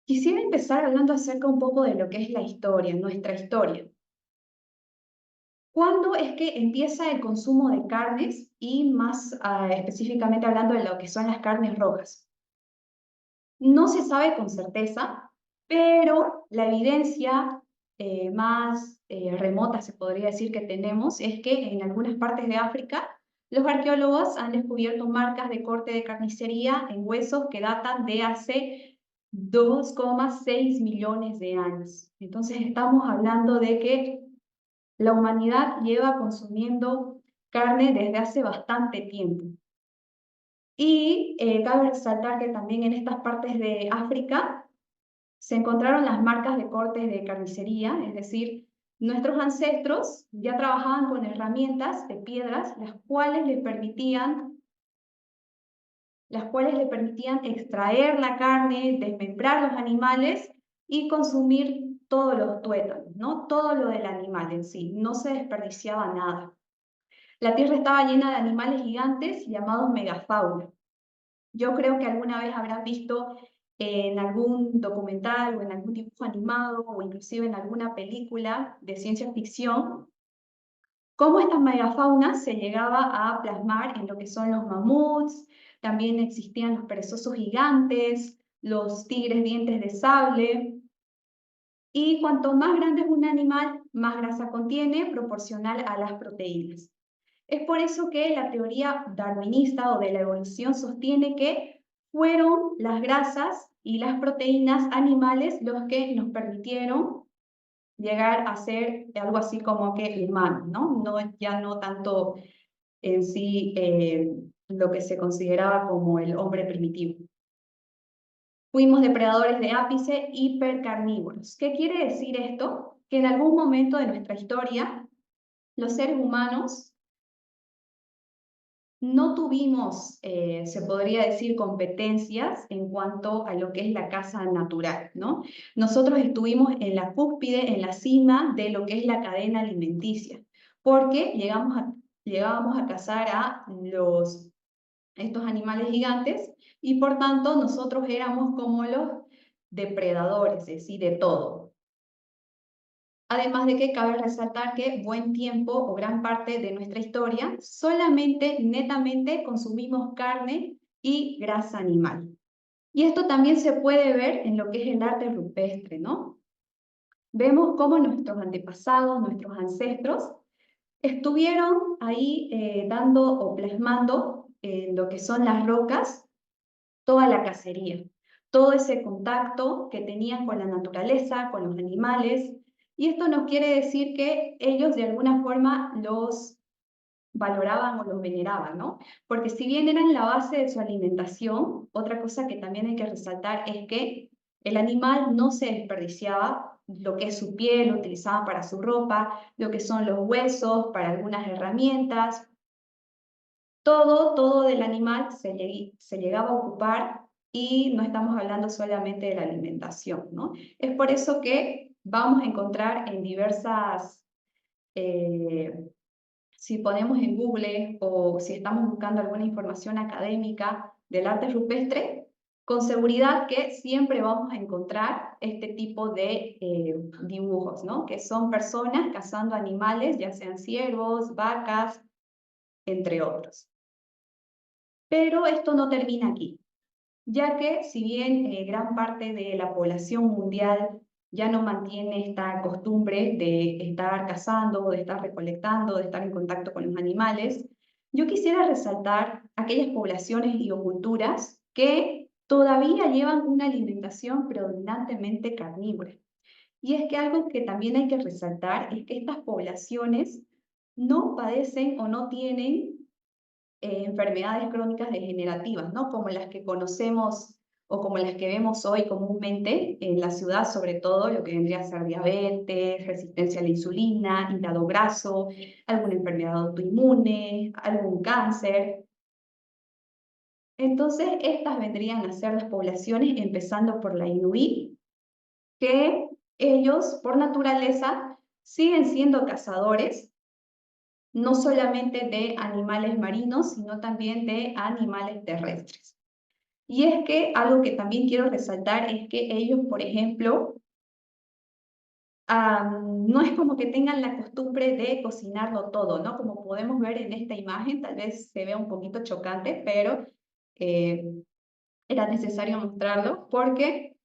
Quisiera empezar hablando acerca un poco de lo que es la historia, nuestra historia. ¿Cuándo es que empieza el consumo de carnes y más específicamente hablando de lo que son las carnes rojas? No se sabe con certeza, pero la evidencia más remota, se podría decir, que tenemos es que en algunas partes de África los arqueólogos han descubierto marcas de corte de carnicería en huesos que datan de hace 2,6 millones de años. Entonces estamos hablando de que la humanidad lleva consumiendo carne desde hace bastante tiempo. Y cabe resaltar que también en estas partes de África se encontraron las marcas de cortes de carnicería, es decir, nuestros ancestros ya trabajaban con herramientas de piedras, las cuales le permitían extraer la carne, desmembrar los animales y consumir todos los tuétanos, ¿no? Todo lo del animal en sí, no se desperdiciaba nada. La tierra estaba llena de animales gigantes llamados megafauna. Yo creo que alguna vez habrán visto en algún documental o en algún dibujo animado o inclusive en alguna película de ciencia ficción, cómo estas megafaunas se llegaba a plasmar en lo que son los mamuts, también existían los perezosos gigantes, los tigres dientes de sable, y cuanto más grande es un animal, más grasa contiene, proporcional a las proteínas. Es por eso que la teoría darwinista o de la evolución sostiene que fueron las grasas y las proteínas animales los que nos permitieron llegar a ser algo así como que humanos, ¿no? Ya no tanto en sí lo que se consideraba como el hombre primitivo. Fuimos depredadores de ápice hipercarnívoros. ¿Qué quiere decir esto? Que en algún momento de nuestra historia, los seres humanos no tuvimos, se podría decir, competencias en cuanto a lo que es la caza natural, ¿no? Nosotros estuvimos en la cúspide, en la cima de lo que es la cadena alimenticia, porque llegábamos a cazar a estos animales gigantes y por tanto nosotros éramos como los depredadores, es decir, de todo. Además de que cabe resaltar que buen tiempo o gran parte de nuestra historia solamente netamente consumimos carne y grasa animal. Y esto también se puede ver en lo que es el arte rupestre, ¿no? Vemos cómo nuestros antepasados, nuestros ancestros, estuvieron ahí dando o plasmando en lo que son las rocas toda la cacería, todo ese contacto que tenían con la naturaleza, con los animales, y esto nos quiere decir que ellos de alguna forma los valoraban o los veneraban, ¿no? Porque si bien eran la base de su alimentación, otra cosa que también hay que resaltar es que el animal no se desperdiciaba, lo que es su piel, lo utilizaban para su ropa, lo que son los huesos, para algunas herramientas, todo del animal se llegaba a ocupar y no estamos hablando solamente de la alimentación, ¿no? Es por eso que vamos a encontrar en diversas, eh, si ponemos en Google o si estamos buscando alguna información académica del arte rupestre, con seguridad que siempre vamos a encontrar este tipo de dibujos, ¿no? Que son personas cazando animales, ya sean ciervos, vacas, entre otros. Pero esto no termina aquí, ya que si bien gran parte de la población mundial ya no mantiene esta costumbre de estar cazando, de estar recolectando, de estar en contacto con los animales, yo quisiera resaltar aquellas poblaciones y o culturas que todavía llevan una alimentación predominantemente carnívora. Y es que algo que también hay que resaltar es que estas poblaciones no padecen o no tienen enfermedades crónicas degenerativas, ¿no? Como las que conocemos o como las que vemos hoy comúnmente en la ciudad, sobre todo lo que vendría a ser diabetes, resistencia a la insulina, hígado graso, alguna enfermedad autoinmune, algún cáncer. Entonces, estas vendrían a ser las poblaciones, empezando por la inuit, que ellos, por naturaleza, siguen siendo cazadores, no solamente de animales marinos, sino también de animales terrestres. Y es que algo que también quiero resaltar es que ellos, por ejemplo, no es como que tengan la costumbre de cocinarlo todo, ¿no? Como podemos ver en esta imagen, tal vez se vea un poquito chocante, pero eh, era necesario mostrarlo porque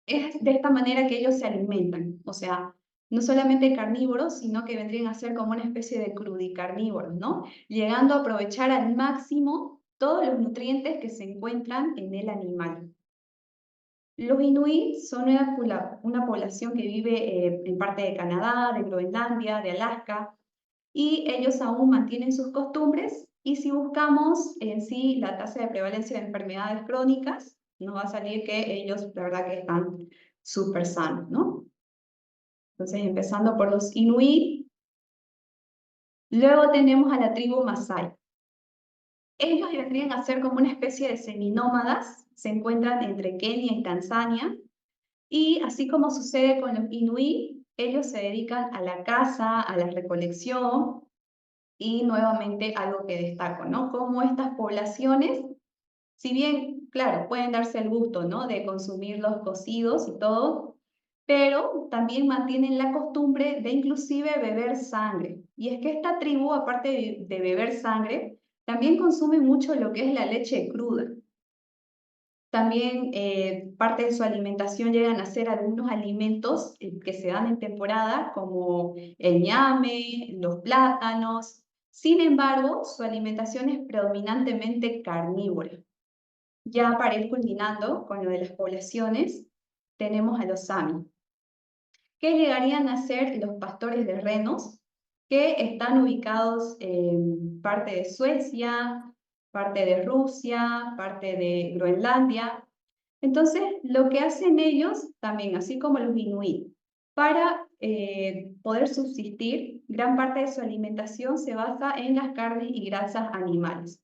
es de esta manera que ellos se alimentan. O sea, no solamente carnívoros, sino que vendrían a ser como una especie de crudicarnívoros, ¿no? Llegando a aprovechar al máximo todos los nutrientes que se encuentran en el animal. Los inuit son una población que vive en parte de Canadá, de Groenlandia, de Alaska, y ellos aún mantienen sus costumbres. Y si buscamos en sí la tasa de prevalencia de enfermedades crónicas, nos va a salir que ellos, la verdad, que están súper sanos, ¿no? Entonces, empezando por los inuit, luego tenemos a la tribu Masái. Ellos vendrían a ser como una especie de seminómadas, se encuentran entre Kenia y Tanzania. Y así como sucede con los inuit, ellos se dedican a la caza, a la recolección y nuevamente algo que destaco, ¿no? Como estas poblaciones, si bien, claro, pueden darse el gusto, ¿no? De consumir los cocidos y todo, pero también mantienen la costumbre de inclusive beber sangre. Y es que esta tribu, aparte de beber sangre, también consume mucho lo que es la leche cruda. También parte de su alimentación llegan a ser algunos alimentos que se dan en temporada, como el ñame, los plátanos. Sin embargo, su alimentación es predominantemente carnívora. Ya para ir culminando con lo de las poblaciones, tenemos a los Sami, que llegarían a ser los pastores de renos, que están ubicados en parte de Suecia, parte de Rusia, parte de Groenlandia. Entonces, lo que hacen ellos, también así como los inuit, para poder subsistir, gran parte de su alimentación se basa en las carnes y grasas animales.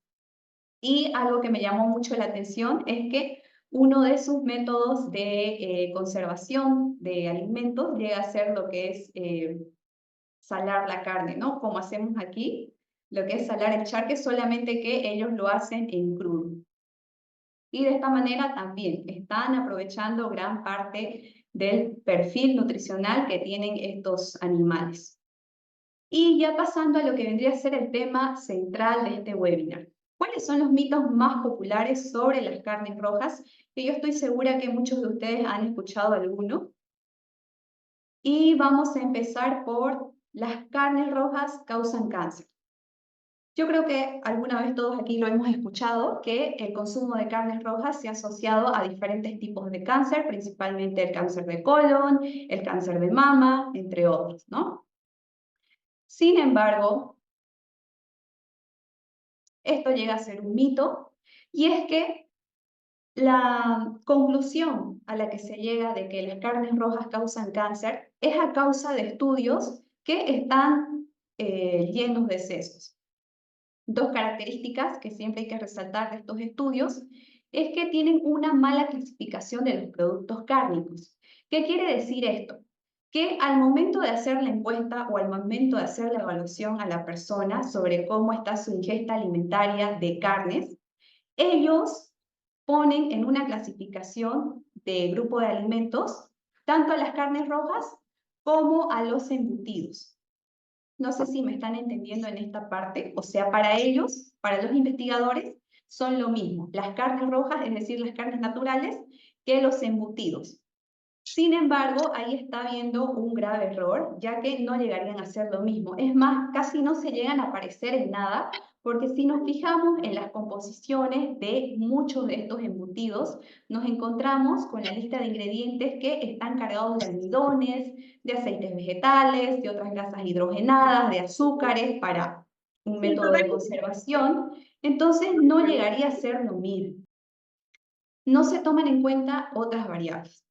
Y algo que me llamó mucho la atención es que uno de sus métodos de conservación de alimentos llega a ser lo que es salar la carne, ¿no? Como hacemos aquí, lo que es salar el charque, solamente que ellos lo hacen en crudo. Y de esta manera también están aprovechando gran parte del perfil nutricional que tienen estos animales. Y ya pasando a lo que vendría a ser el tema central de este webinar. ¿Cuáles son los mitos más populares sobre las carnes rojas? Que yo estoy segura que muchos de ustedes han escuchado alguno. Y vamos a empezar por las carnes rojas causan cáncer. Yo creo que alguna vez todos aquí lo hemos escuchado, que el consumo de carnes rojas se ha asociado a diferentes tipos de cáncer, principalmente el cáncer de colon, el cáncer de mama, entre otros, ¿no? Sin embargo, esto llega a ser un mito, y es que la conclusión a la que se llega de que las carnes rojas causan cáncer es a causa de estudios que están llenos de sesgos. Dos características que siempre hay que resaltar de estos estudios es que tienen una mala clasificación de los productos cárnicos. ¿Qué quiere decir esto? Que al momento de hacer la encuesta o al momento de hacer la evaluación a la persona sobre cómo está su ingesta alimentaria de carnes, ellos ponen en una clasificación de grupo de alimentos tanto a las carnes rojas como a los embutidos. No sé si me están entendiendo en esta parte. O sea, para ellos, para los investigadores, son lo mismo las carnes rojas, es decir, las carnes naturales, que los embutidos. Sin embargo, ahí está habiendo un grave error, ya que no llegarían a ser lo mismo. Es más, casi no se llegan a parecer en nada, porque si nos fijamos en las composiciones de muchos de estos embutidos, nos encontramos con la lista de ingredientes que están cargados de almidones, de aceites vegetales, de otras grasas hidrogenadas, de azúcares para un método de conservación. Entonces, no llegaría a ser lo mismo. No se toman en cuenta otras variables.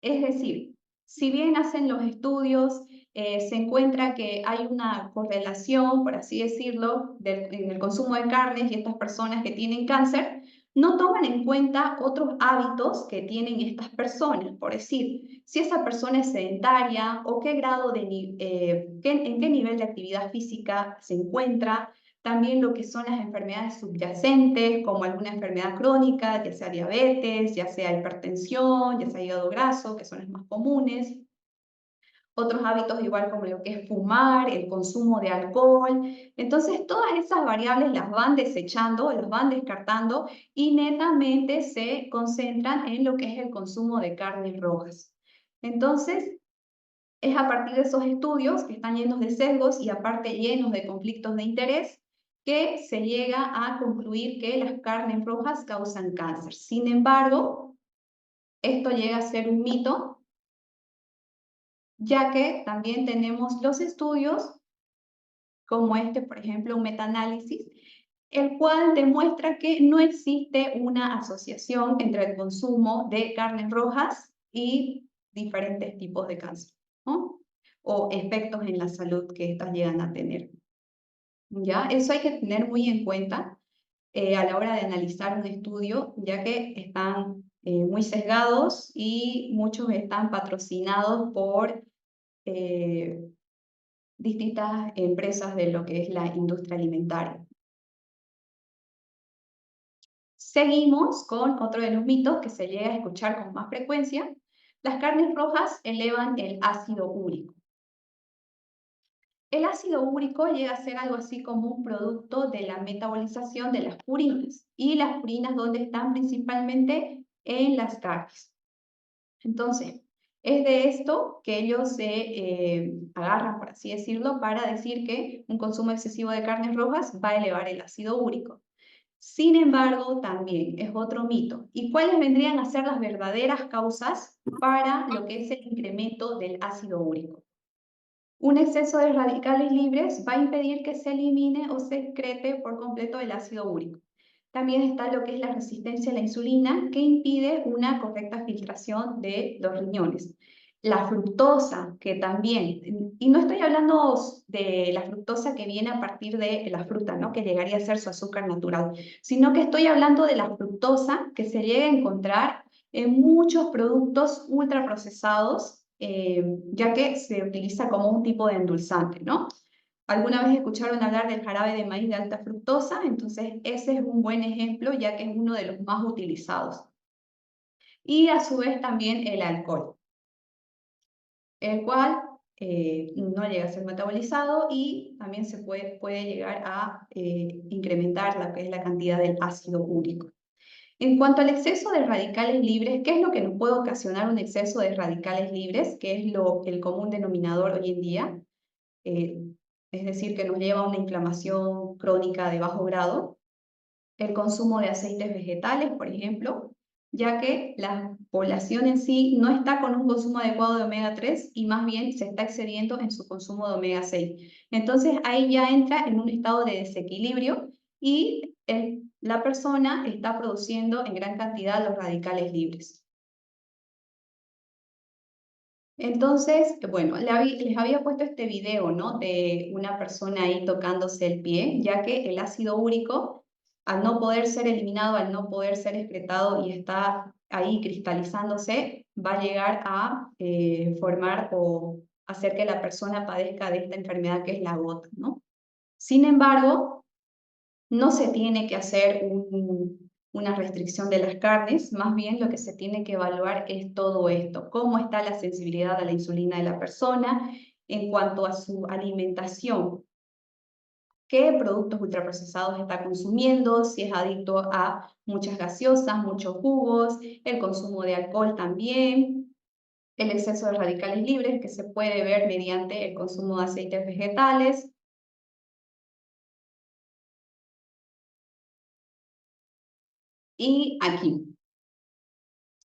Es decir, si bien hacen los estudios, se encuentra que hay una correlación, por así decirlo, en el consumo de carnes y estas personas que tienen cáncer, no toman en cuenta otros hábitos que tienen estas personas. Por decir, si esa persona es sedentaria o qué grado en qué nivel de actividad física se encuentra. también lo que son las enfermedades subyacentes, como alguna enfermedad crónica, ya sea diabetes, ya sea hipertensión, ya sea hígado graso, que son las más comunes. Otros hábitos igual como lo que es fumar, el consumo de alcohol. Entonces, todas esas variables las van desechando, las van descartando y netamente se concentran en lo que es el consumo de carnes rojas. Entonces, es a partir de esos estudios que están llenos de sesgos y aparte llenos de conflictos de interés que se llega a concluir que las carnes rojas causan cáncer. Sin embargo, esto llega a ser un mito, ya que también tenemos los estudios, como este, por ejemplo, un metaanálisis, el cual demuestra que no existe una asociación entre el consumo de carnes rojas y diferentes tipos de cáncer, ¿no? O efectos en la salud que estas llegan a tener. ¿Ya? Eso hay que tener muy en cuenta a la hora de analizar un estudio, ya que están muy sesgados y muchos están patrocinados por distintas empresas de lo que es la industria alimentaria. Seguimos con otro de los mitos que se llega a escuchar con más frecuencia. Las carnes rojas elevan el ácido úrico. El ácido úrico llega a ser algo así como un producto de la metabolización de las purinas. Y las purinas, ¿dónde están? Principalmente en las carnes. Entonces, es de esto que ellos se agarran, por así decirlo, para decir que un consumo excesivo de carnes rojas va a elevar el ácido úrico. Sin embargo, también es otro mito. ¿Y cuáles vendrían a ser las verdaderas causas para lo que es el incremento del ácido úrico? Un exceso de radicales libres va a impedir que se elimine o se excrete por completo el ácido úrico. También está lo que es la resistencia a la insulina, que impide una correcta filtración de los riñones. La fructosa, que también, y no estoy hablando de la fructosa que viene a partir de la fruta, ¿no? Que llegaría a ser su azúcar natural, sino que estoy hablando de la fructosa que se llega a encontrar en muchos productos ultraprocesados, ya que se utiliza como un tipo de endulzante, ¿no? ¿Alguna vez escucharon hablar del jarabe de maíz de alta fructosa? Entonces, ese es un buen ejemplo, ya que es uno de los más utilizados. Y a su vez también el alcohol, el cual no llega a ser metabolizado y también se puede llegar a incrementar lo que es la cantidad del ácido úrico. En cuanto al exceso de radicales libres, ¿qué es lo que nos puede ocasionar un exceso de radicales libres? ¿Qué es el común denominador hoy en día? Eh, es decir, que nos lleva a una inflamación crónica de bajo grado. El consumo de aceites vegetales, por ejemplo, ya que la población en sí no está con un consumo adecuado de omega 3 y más bien se está excediendo en su consumo de omega 6. Entonces ahí ya entra en un estado de desequilibrio y la persona está produciendo en gran cantidad los radicales libres. Entonces, bueno, les había puesto este video, ¿no? De una persona ahí tocándose el pie, ya que el ácido úrico, al no poder ser eliminado, al no poder ser excretado y está ahí cristalizándose, va a llegar a formar o hacer que la persona padezca de esta enfermedad que es la gota, ¿no? Sin embargo, no se tiene que hacer una restricción de las carnes, más bien lo que se tiene que evaluar es todo esto, cómo está la sensibilidad a la insulina de la persona en cuanto a su alimentación, qué productos ultraprocesados está consumiendo, si es adicto a muchas gaseosas, muchos jugos, el consumo de alcohol también, el exceso de radicales libres que se puede ver mediante el consumo de aceites vegetales. Y aquí,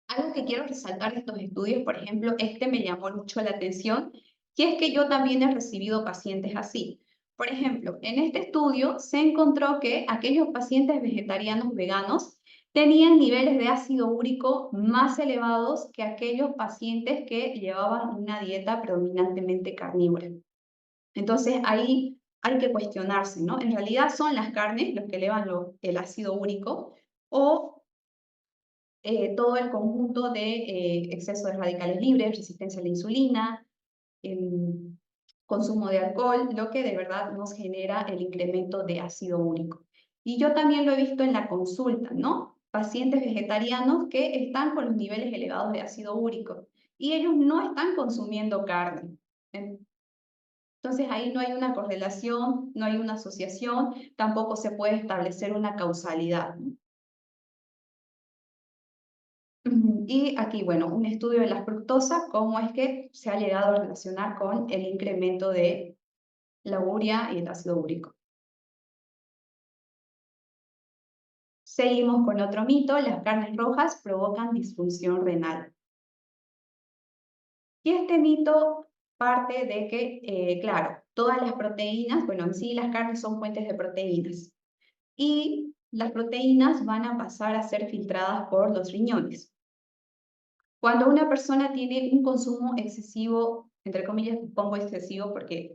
algo que quiero resaltar de estos estudios, por ejemplo, este me llamó mucho la atención, y es que yo también he recibido pacientes así. Por ejemplo, en este estudio se encontró que aquellos pacientes vegetarianos veganos tenían niveles de ácido úrico más elevados que aquellos pacientes que llevaban una dieta predominantemente carnívora. Entonces ahí hay que cuestionarse, ¿no? ¿En realidad son las carnes los que elevan el ácido úrico o todo el conjunto de exceso de radicales libres, resistencia a la insulina, em, consumo de alcohol, lo que de verdad nos genera el incremento de ácido úrico. Y yo también lo he visto en la consulta, ¿no? Pacientes vegetarianos que están con los niveles elevados de ácido úrico y ellos no están consumiendo carne. Entonces ahí no hay una correlación, no hay una asociación, tampoco se puede establecer una causalidad, ¿no? Y aquí, bueno, un estudio de la fructosa, cómo es que se ha llegado a relacionar con el incremento de la urea y el ácido úrico. Seguimos con otro mito, las carnes rojas provocan disfunción renal. Y este mito parte de que, claro, todas las proteínas, bueno, en sí las carnes son fuentes de proteínas, y las proteínas van a pasar a ser filtradas por los riñones. Cuando una persona tiene un consumo excesivo, entre comillas pongo excesivo porque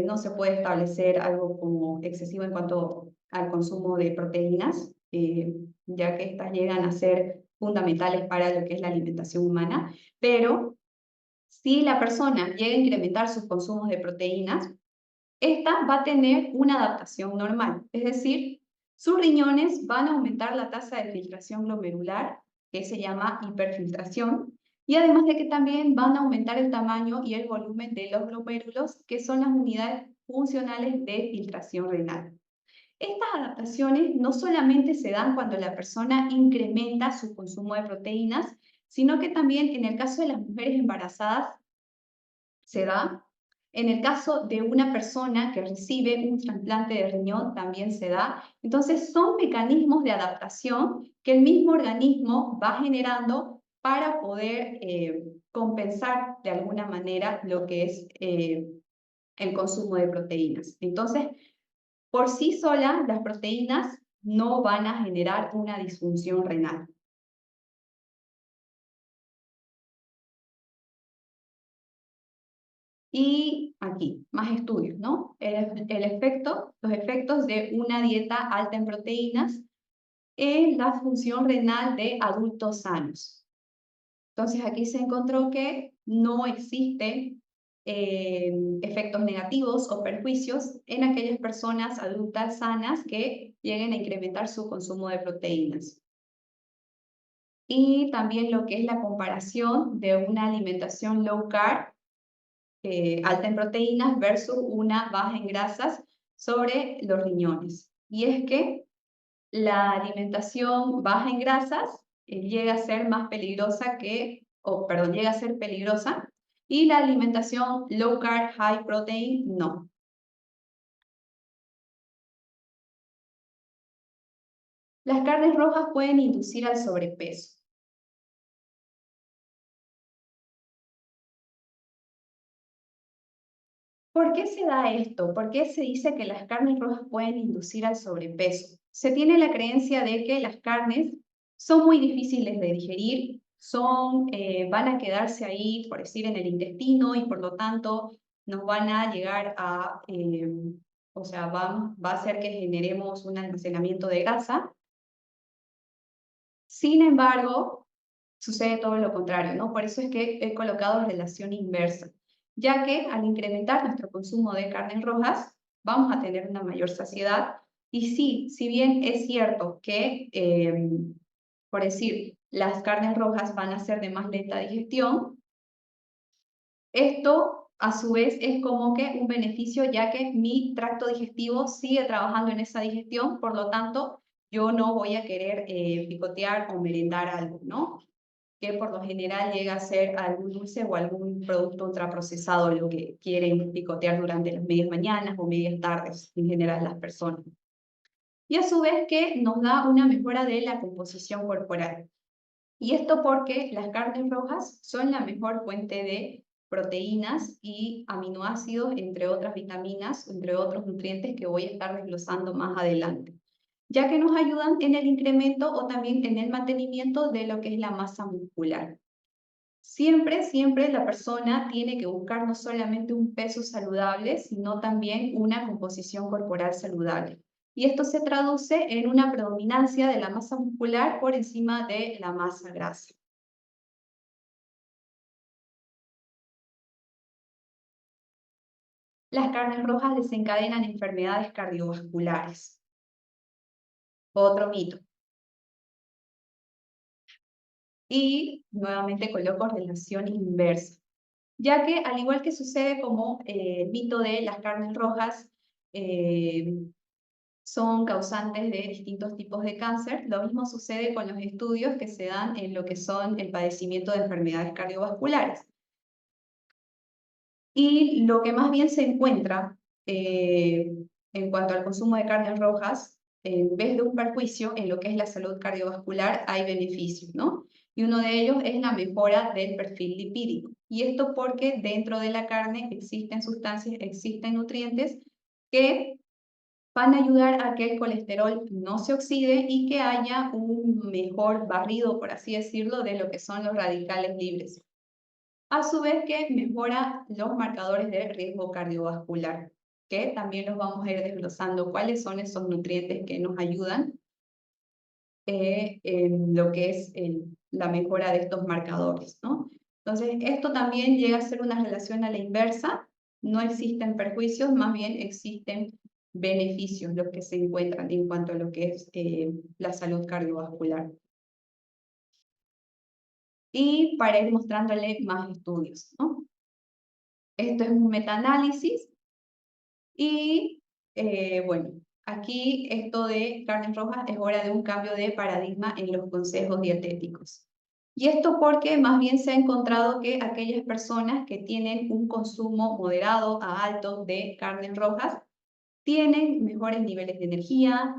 no se puede establecer algo como excesivo en cuanto al consumo de proteínas, ya que estas llegan a ser fundamentales para lo que es la alimentación humana, pero si la persona llega a incrementar sus consumos de proteínas, esta va a tener una adaptación normal, es decir, sus riñones van a aumentar la tasa de filtración glomerular, que se llama hiperfiltración, y además de que también van a aumentar el tamaño y el volumen de los glomérulos, que son las unidades funcionales de filtración renal. Estas adaptaciones no solamente se dan cuando la persona incrementa su consumo de proteínas, sino que también en el caso de las mujeres embarazadas se da. En el caso de una persona que recibe un trasplante de riñón, también se da. Entonces, son mecanismos de adaptación que el mismo organismo va generando para poder compensar de alguna manera lo que es el consumo de proteínas. Entonces, por sí solas, las proteínas no van a generar una disfunción renal. Y aquí, más estudios, ¿no? Los efectos de una dieta alta en proteínas en la función renal de adultos sanos. Entonces aquí se encontró que no existen efectos negativos o perjuicios en aquellas personas adultas sanas que lleguen a incrementar su consumo de proteínas. Y también lo que es la comparación de una alimentación low carb alta en proteínas versus una baja en grasas sobre los riñones. Y es que la alimentación baja en grasas llega a ser más peligrosa llega a ser peligrosa y la alimentación low carb, high protein no. Las carnes rojas pueden inducir al sobrepeso. ¿Por qué se da esto? ¿Por qué se dice que las carnes rojas pueden inducir al sobrepeso? Se tiene la creencia de que las carnes son muy difíciles de digerir, van a quedarse ahí, por decir, en el intestino y por lo tanto nos van a llegar a, o sea, va a hacer que generemos un almacenamiento de grasa. Sin embargo, sucede todo lo contrario, ¿no? Por eso es que he colocado relación inversa, ya que al incrementar nuestro consumo de carnes rojas, vamos a tener una mayor saciedad. Y sí, si bien es cierto que, por decir, las carnes rojas van a ser de más lenta digestión, esto a su vez es como que un beneficio, ya que mi tracto digestivo sigue trabajando en esa digestión, por lo tanto, yo no voy a querer picotear o merendar algo, ¿no? Que por lo general llega a ser algún dulce o algún producto ultraprocesado lo que quieren picotear durante las medias mañanas o medias tardes, en general las personas. Y a su vez que nos da una mejora de la composición corporal. Y esto porque las carnes rojas son la mejor fuente de proteínas y aminoácidos, entre otras vitaminas, entre otros nutrientes que voy a estar desglosando más adelante, ya que nos ayudan en el incremento o también en el mantenimiento de lo que es la masa muscular. Siempre, siempre la persona tiene que buscar no solamente un peso saludable, sino también una composición corporal saludable. Y esto se traduce en una predominancia de la masa muscular por encima de la masa grasa. las carnes rojas desencadenan enfermedades cardiovasculares. Otro mito. Y nuevamente coloco relación inversa, ya que al igual que sucede como el mito de las carnes rojas son causantes de distintos tipos de cáncer, lo mismo sucede con los estudios que se dan en lo que son el padecimiento de enfermedades cardiovasculares. Y lo que más bien se encuentra en cuanto al consumo de carnes rojas, en vez de un perjuicio en lo que es la salud cardiovascular, hay beneficios, ¿no? Y uno de ellos es la mejora del perfil lipídico. Y esto porque dentro de la carne existen sustancias, existen nutrientes que van a ayudar a que el colesterol no se oxide y que haya un mejor barrido, por así decirlo, de lo que son los radicales libres. A su vez que mejora los marcadores de riesgo cardiovascular, que también los vamos a ir desglosando cuáles son esos nutrientes que nos ayudan en lo que es la mejora de estos marcadores, ¿no? Entonces, esto también llega a ser una relación a la inversa, no existen perjuicios, más bien existen beneficios los que se encuentran en cuanto a lo que es la salud cardiovascular. Y para ir mostrándole más estudios, ¿no? Esto es un metaanálisis y bueno, aquí esto de carnes rojas es hora de un cambio de paradigma en los consejos dietéticos. Y esto porque más bien se ha encontrado que aquellas personas que tienen un consumo moderado a alto de carnes rojas tienen mejores niveles de energía,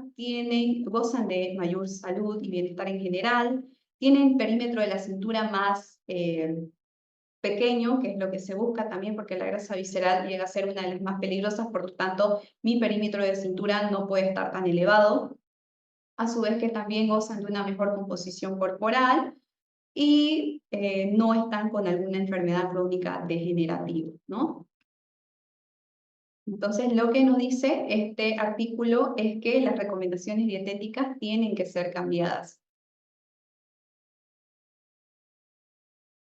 gozan de mayor salud y bienestar en general, tienen perímetro de la cintura más pequeño, que es lo que se busca también porque la grasa visceral llega a ser una de las más peligrosas, por lo tanto mi perímetro de cintura no puede estar tan elevado, a su vez que también gozan de una mejor composición corporal y no están con alguna enfermedad crónica degenerativa, ¿no? Entonces, lo que nos dice este artículo es que las recomendaciones dietéticas tienen que ser cambiadas.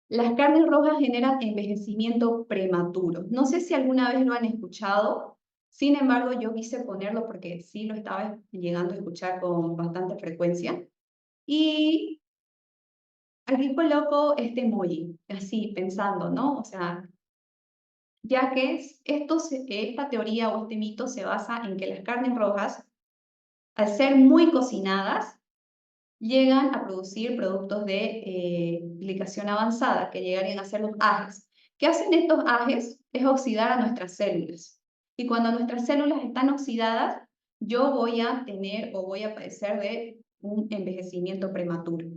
Las carnes rojas generan envejecimiento prematuro. No sé si alguna vez lo han escuchado, sin embargo, yo quise ponerlo porque sí lo estaba llegando a escuchar con bastante frecuencia. Y aquí coloco este emoji, así pensando, ¿no? O sea, ya que esta teoría o este mito se basa en que las carnes rojas, al ser muy cocinadas, llegan a producir productos de glicación avanzada, que llegarían a ser los ajes. ¿Qué hacen estos ajes? Es oxidar a nuestras células. Y cuando nuestras células están oxidadas, yo voy a tener o voy a padecer de un envejecimiento prematuro.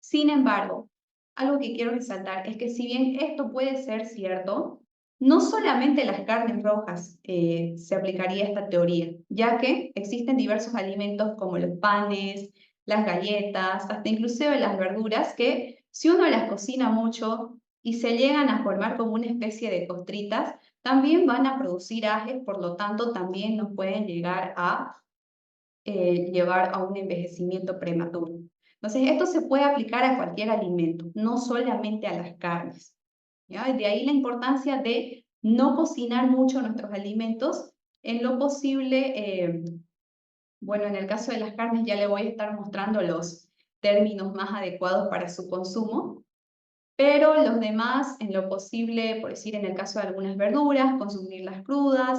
Sin embargo, algo que quiero resaltar es que si bien esto puede ser cierto, no solamente las carnes rojas se aplicaría esta teoría, ya que existen diversos alimentos como los panes, las galletas, hasta inclusive las verduras, que si uno las cocina mucho y se llegan a formar como una especie de costritas, también van a producir ajes, por lo tanto también nos pueden llegar a llevar a un envejecimiento prematuro. Entonces, esto se puede aplicar a cualquier alimento, no solamente a las carnes, ¿ya? De ahí la importancia de no cocinar mucho nuestros alimentos, en lo posible, bueno, en el caso de las carnes ya le voy a estar mostrando los términos más adecuados para su consumo, pero los demás, en lo posible, por decir, en el caso de algunas verduras, consumirlas crudas.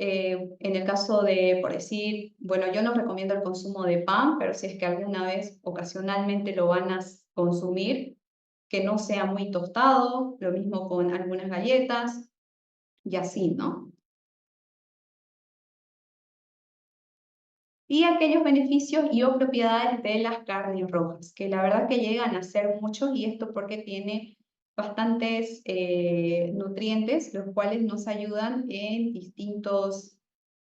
En el caso de, por decir, bueno, yo no recomiendo el consumo de pan, pero si es que alguna vez ocasionalmente lo van a consumir, que no sea muy tostado, lo mismo con algunas galletas y así, ¿no? Y aquellos beneficios y o propiedades de las carnes rojas, que la verdad que llegan a ser muchos y esto porque tiene bastantes nutrientes, los cuales nos ayudan en distintos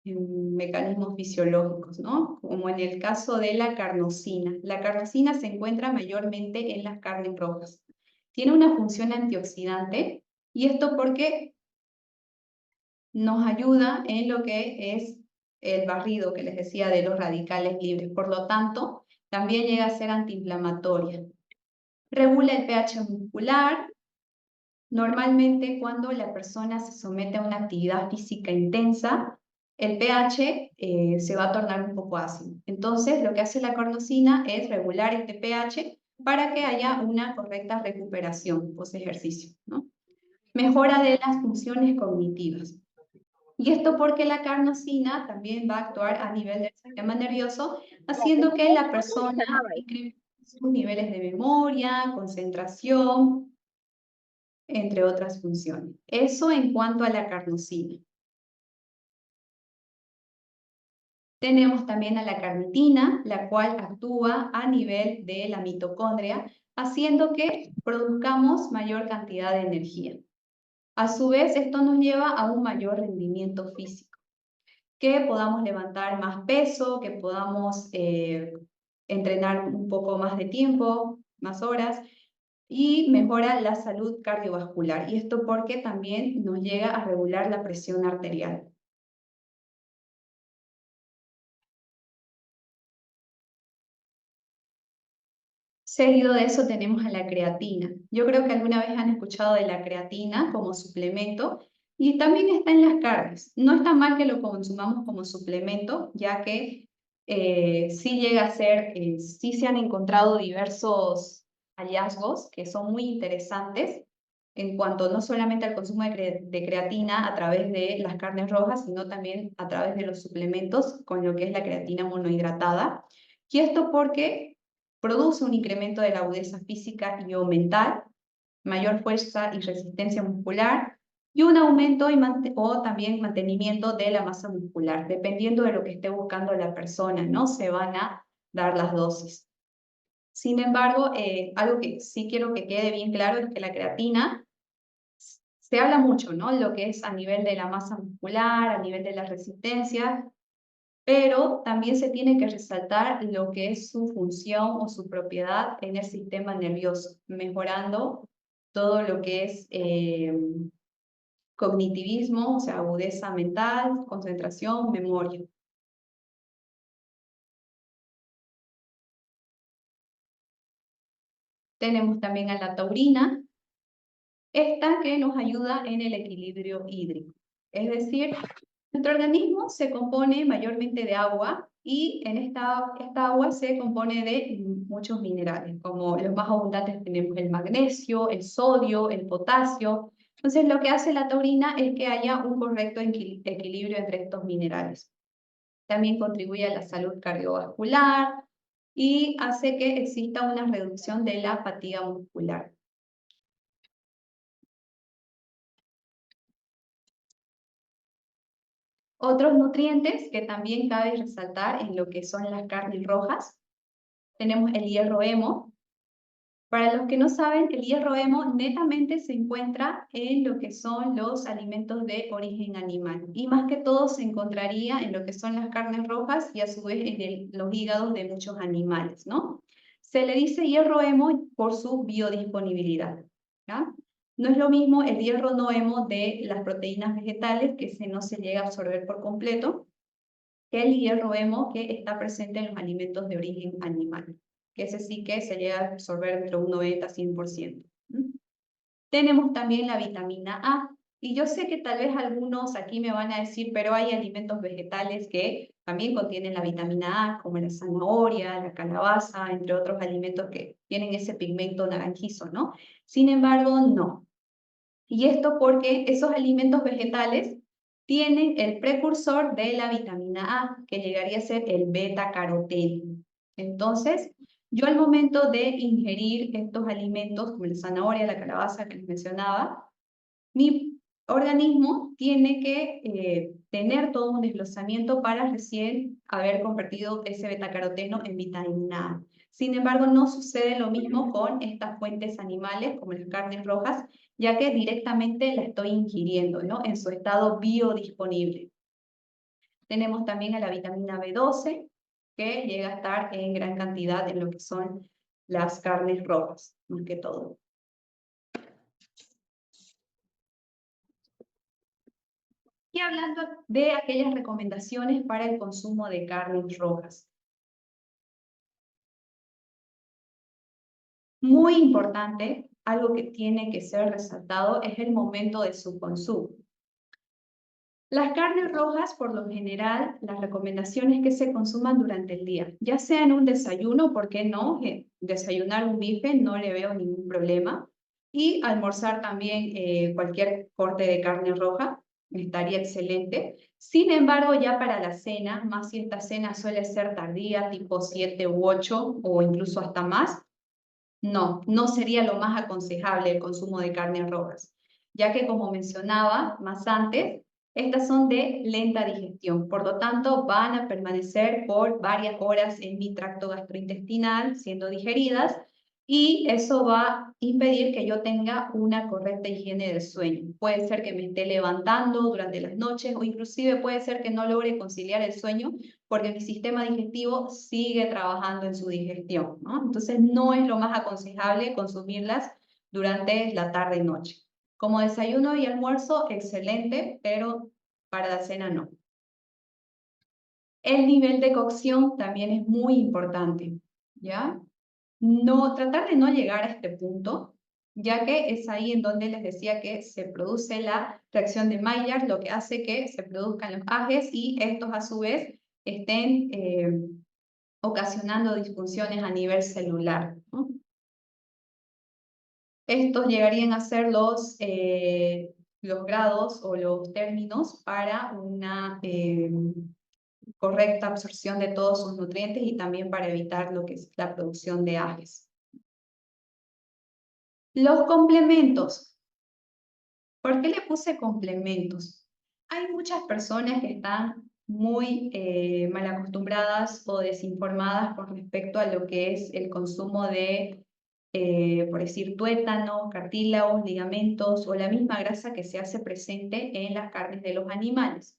mecanismos fisiológicos, ¿no? Como en el caso de la carnosina. La carnosina se encuentra mayormente en las carnes rojas. Tiene una función antioxidante y esto porque nos ayuda en lo que es el barrido que les decía de los radicales libres. Por lo tanto, también llega a ser antiinflamatoria. Regula el pH muscular, Normalmente cuando la persona se somete a una actividad física intensa, el pH se va a tornar un poco ácido. Entonces, lo que hace la carnosina es regular este pH para que haya una correcta recuperación post ejercicio, ¿no? Mejora de las funciones cognitivas. Y esto porque la carnosina también va a actuar a nivel del sistema nervioso, haciendo que la persona incremente sus niveles de memoria, concentración, entre otras funciones. Eso en cuanto a la carnosina. Tenemos también a la carnitina, la cual actúa a nivel de la mitocondria, haciendo que produzcamos mayor cantidad de energía. A su vez, esto nos lleva a un mayor rendimiento físico, que podamos levantar más peso, que podamos entrenar un poco más de tiempo, más horas, y mejora la salud cardiovascular. Y esto porque también nos llega a regular la presión arterial. Seguido de eso tenemos a la creatina. Yo creo que alguna vez han escuchado de la creatina como suplemento y también está en las carnes. No está mal que lo consumamos como suplemento, ya que sí llega a ser, sí se han encontrado diversos hallazgos que son muy interesantes en cuanto no solamente al consumo de creatina a través de las carnes rojas, sino también a través de los suplementos con lo que es la creatina monohidratada. Y esto porque produce un incremento de la agudeza física y o mental, mayor fuerza y resistencia muscular, y un aumento o también mantenimiento de la masa muscular. Dependiendo de lo que esté buscando la persona, ¿no? Se van a dar las dosis. Sin embargo, algo que sí quiero que quede bien claro es que la creatina se habla mucho, ¿no? Lo que es a nivel de la masa muscular, a nivel de la resistencia, pero también se tiene que resaltar lo que es su función o su propiedad en el sistema nervioso, mejorando todo lo que es cognitivismo, o sea, agudeza mental, concentración, memoria. Tenemos también a la taurina, esta que nos ayuda en el equilibrio hídrico. Es decir, nuestro organismo se compone mayormente de agua y en esta agua se compone de muchos minerales, como los más abundantes tenemos el magnesio, el sodio, el potasio. Entonces lo que hace la taurina es que haya un correcto equilibrio entre estos minerales. También contribuye a la salud cardiovascular y hace que exista una reducción de la fatiga muscular. Otros nutrientes que también cabe resaltar en lo que son las carnes rojas, tenemos el hierro hemo. Para los que no saben, el hierro hemo netamente se encuentra en lo que son los alimentos de origen animal y más que todo se encontraría en lo que son las carnes rojas y a su vez en los hígados de muchos animales, ¿no? Se le dice hierro hemo por su biodisponibilidad, ¿ya? No es lo mismo el hierro no hemo de las proteínas vegetales que no se llega a absorber por completo, que el hierro hemo que está presente en los alimentos de origen animal, que ese sí que se llega a absorber entre un 90-100%. Tenemos también la vitamina A, y yo sé que tal vez algunos aquí me van a decir, pero hay alimentos vegetales que también contienen la vitamina A, como la zanahoria, la calabaza, entre otros alimentos que tienen ese pigmento naranjizo, ¿no? Sin embargo, no. Y esto porque esos alimentos vegetales tienen el precursor de la vitamina A, que llegaría a ser el beta-caroteno. Entonces, yo al momento de ingerir estos alimentos, como la zanahoria, la calabaza que les mencionaba, mi organismo tiene que tener todo un desglosamiento para recién haber convertido ese betacaroteno en vitamina A. Sin embargo, no sucede lo mismo con estas fuentes animales, como las carnes rojas, ya que directamente la estoy ingiriendo, ¿no? En su estado biodisponible. Tenemos también a la vitamina B12, que llega a estar en gran cantidad en lo que son las carnes rojas, más que todo. Y hablando de aquellas recomendaciones para el consumo de carnes rojas. Muy importante algo que tiene que ser resaltado es el momento de su consumo. Las carnes rojas, por lo general, las recomendaciones que se consuman durante el día, ya sea en un desayuno, ¿por qué no? Desayunar un bife no le veo ningún problema. Y almorzar también cualquier corte de carne roja, estaría excelente. Sin embargo, ya para la cena, más si esta cena suele ser tardía, tipo 7 u 8 o incluso hasta más, no sería lo más aconsejable el consumo de carnes rojas, ya que como mencionaba más antes, estas son de lenta digestión, por lo tanto van a permanecer por varias horas en mi tracto gastrointestinal siendo digeridas y eso va a impedir que yo tenga una correcta higiene del sueño. Puede ser que me esté levantando durante las noches o inclusive puede ser que no logre conciliar el sueño porque mi sistema digestivo sigue trabajando en su digestión, ¿no? Entonces no es lo más aconsejable consumirlas durante la tarde y noche. Como desayuno y almuerzo, excelente, pero para la cena no. El nivel de cocción también es muy importante, ¿ya? Tratar de no llegar a este punto, ya que es ahí en donde les decía que se produce la reacción de Maillard, lo que hace que se produzcan los ajes y estos a su vez estén ocasionando disfunciones a nivel celular, ¿no? Estos llegarían a ser los grados o los términos para una correcta absorción de todos sus nutrientes y también para evitar lo que es la producción de ajes. Los complementos. ¿Por qué le puse complementos? Hay muchas personas que están muy mal acostumbradas o desinformadas con respecto a lo que es el consumo de, por decir, tuétano, cartílagos, ligamentos o la misma grasa que se hace presente en las carnes de los animales.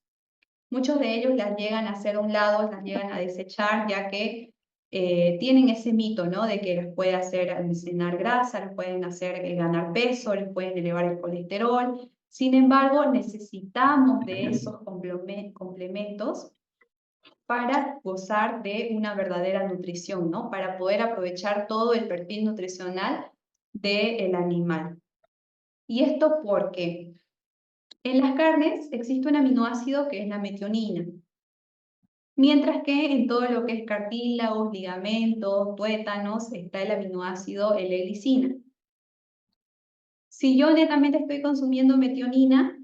Muchos de ellos las llegan a hacer a un lado, las llegan a desechar, ya que tienen ese mito, ¿no? De que les puede hacer almacenar grasa, les pueden hacer ganar peso, les pueden elevar el colesterol. Sin embargo, necesitamos de esos complementos para gozar de una verdadera nutrición, ¿no? Para poder aprovechar todo el perfil nutricional del animal. ¿Y esto por qué? En las carnes existe un aminoácido que es la metionina. Mientras que en todo lo que es cartílagos, ligamentos, tuétanos, está el aminoácido L-glicina. Si yo netamente estoy consumiendo metionina,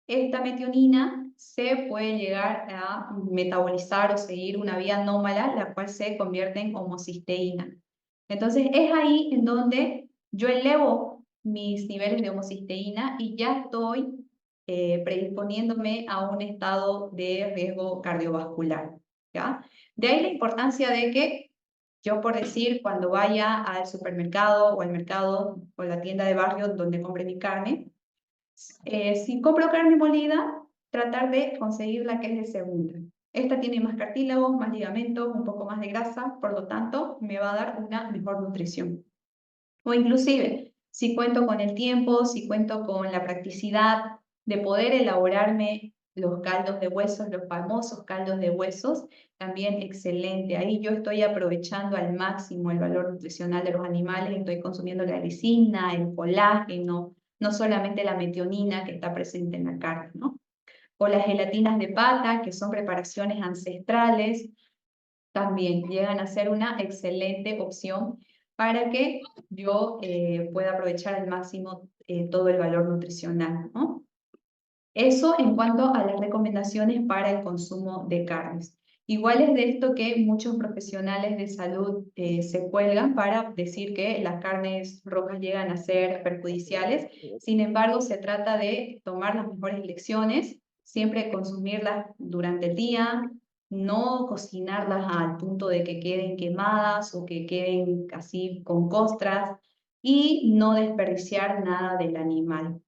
esta metionina se puede llegar a metabolizar o seguir una vía anómala, la cual se convierte en homocisteína. Entonces es ahí en donde yo elevo mis niveles de homocisteína y ya estoy predisponiéndome a un estado de riesgo cardiovascular, ¿ya? De ahí la importancia de que yo, por decir, cuando vaya al supermercado o al mercado o la tienda de barrio donde compre mi carne, si compro carne molida, tratar de conseguir la que es de segunda. Esta tiene más cartílagos, más ligamentos, un poco más de grasa, por lo tanto, me va a dar una mejor nutrición. O inclusive, si cuento con el tiempo, si cuento con la practicidad de poder elaborarme los caldos de huesos, los famosos caldos de huesos, también excelente. Ahí yo estoy aprovechando al máximo el valor nutricional de los animales, estoy consumiendo la glicina, el colágeno, no solamente la metionina que está presente en la carne, ¿no? O las gelatinas de pata, que son preparaciones ancestrales, también llegan a ser una excelente opción para que yo pueda aprovechar al máximo todo el valor nutricional, ¿no? Eso en cuanto a las recomendaciones para el consumo de carnes. Igual es de esto que muchos profesionales de salud se cuelgan para decir que las carnes rojas llegan a ser perjudiciales. Sin embargo, se trata de tomar las mejores lecciones, siempre consumirlas durante el día, no cocinarlas al punto de que queden quemadas o que queden así con costras y no desperdiciar nada del animal.